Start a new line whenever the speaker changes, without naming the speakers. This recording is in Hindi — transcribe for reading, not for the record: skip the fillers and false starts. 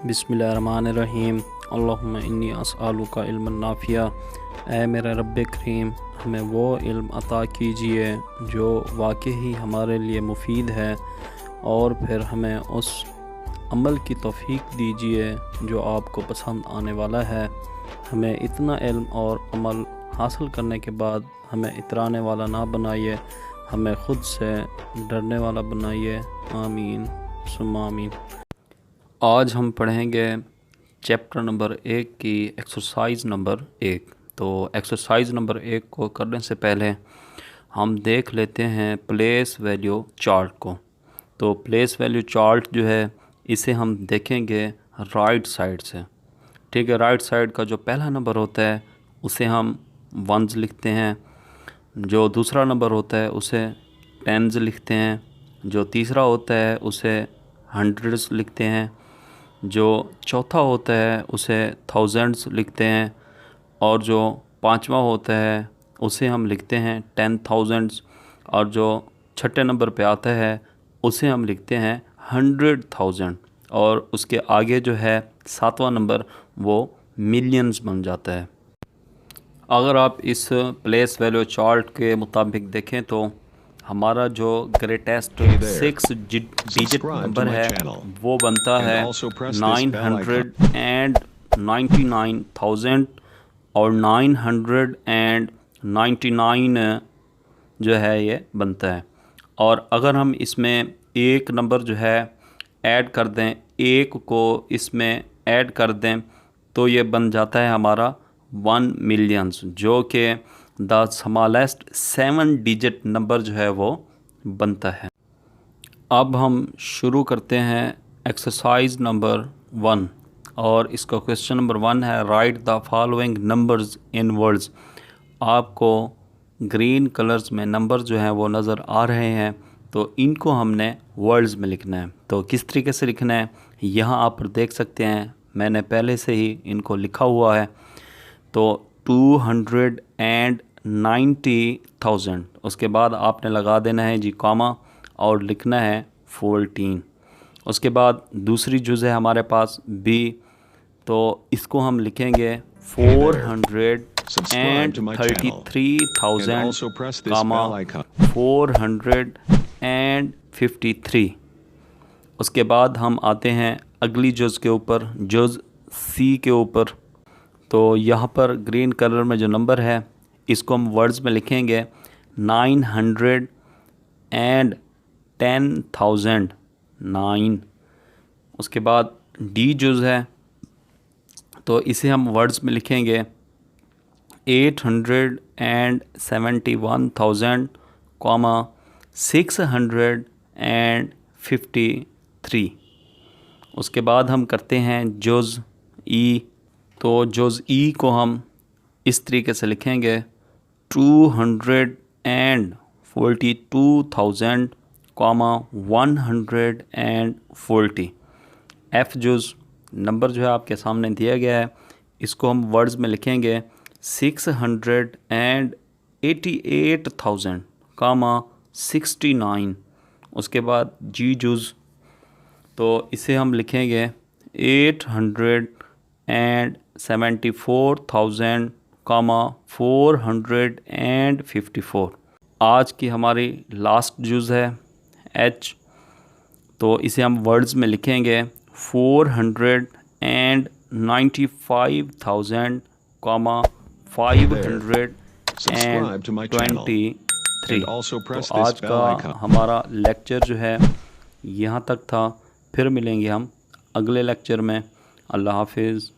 बिस्मिल्लाहिर्रहमानिर्रहीम। अल्लाहुम्मा इन्नी अस्अलुका इल्मन नाफिया। ऐ मेरा रब्बे करीम, हमें वो इल्म अता कीजिए जो वाकई हमारे लिए मुफीद है, और फिर हमें उस अमल की तौफीक दीजिए जो आपको पसंद आने वाला है। हमें इतना इल्म और अमल हासिल करने के बाद हमें इतराने वाला ना बनाइए, हमें ख़ुद से डरने वाला बनाइए। आमीन सुम्मा आमीन। आज हम पढ़ेंगे चैप्टर नंबर 1 की एक्सरसाइज नंबर 1। तो एक्सरसाइज नंबर 1 को करने से पहले हम देख लेते हैं प्लेस वैल्यू चार्ट को। तो प्लेस वैल्यू चार्ट जो है इसे हम देखेंगे राइट साइड से। ठीक है, राइट साइड का जो पहला नंबर होता है उसे हम वंस लिखते हैं, जो दूसरा नंबर होता है उसे टेंस लिखते हैं, जो तीसरा होता है उसे हंड्रेड्स लिखते हैं, जो चौथा होता है उसे थाउजेंड्स लिखते हैं, और जो पांचवा होता है उसे हम लिखते हैं 10,000, और जो छठे नंबर पे आता है उसे हम लिखते हैं 100,000, और उसके आगे जो है सातवां नंबर वो मिलियंस बन जाता है। अगर आप इस प्लेस वैल्यू चार्ट के मुताबिक देखें तो हमारा जो ग्रेटेस्ट 6 डिजिट नंबर है वो बनता है 999,000 और 999 जो है ये बनता है। और अगर हम इसमें एक नंबर जो है ऐड कर दें, एक को इसमें ऐड कर दें, तो ये बन जाता है हमारा 1 मिलियंस, जो कि द स्मॉलेस्ट 7 डिजिट नंबर जो है वो बनता है। अब हम शुरू करते हैं एक्सरसाइज नंबर 1, और इसका क्वेश्चन नंबर 1 है right the following numbers in words. आपको ग्रीन कलर्स में नंबर जो हैं वो नज़र आ रहे हैं, तो इनको हमने वर्ड्स में लिखना है। तो किस तरीके से लिखना है यहाँ आप देख सकते हैं, मैंने पहले से ही इनको लिखा हुआ है। तो 290,000, उसके बाद आपने लगा देना है जी कॉमा और लिखना है 14। उसके बाद दूसरी जुज़ है हमारे पास बी, तो इसको हम लिखेंगे 433,000 कामा 453। उसके बाद हम आते हैं अगली जुज़ के ऊपर, जुज़ सी के ऊपर। तो यहाँ पर ग्रीन कलर में जो नंबर है इसको हम वर्ड्स में लिखेंगे 910,009। उसके बाद डी जुज़ है, तो इसे हम वर्ड्स में लिखेंगे 871,000 कॉमा 653। उसके बाद हम करते हैं जुज़ ई। तो जुज़ ई को हम इस तरीके से लिखेंगे 242,000 कॉमा 140। एफ़ जुज़ नंबर जो है आपके सामने दिया गया है, इसको हम वर्ड्स में लिखेंगे 688,000 कामा 69। उसके बाद जी जुज़, तो इसे हम लिखेंगे 874,000 कामा 454। आज की हमारी लास्ट जुज़ है एच, तो इसे हम वर्ड्स में लिखेंगे 495,000 कामा 523। तो आज का हमारा लेक्चर जो है यहाँ तक था। फिर मिलेंगे हम अगले लेक्चर में। अल्लाह हाफिज़।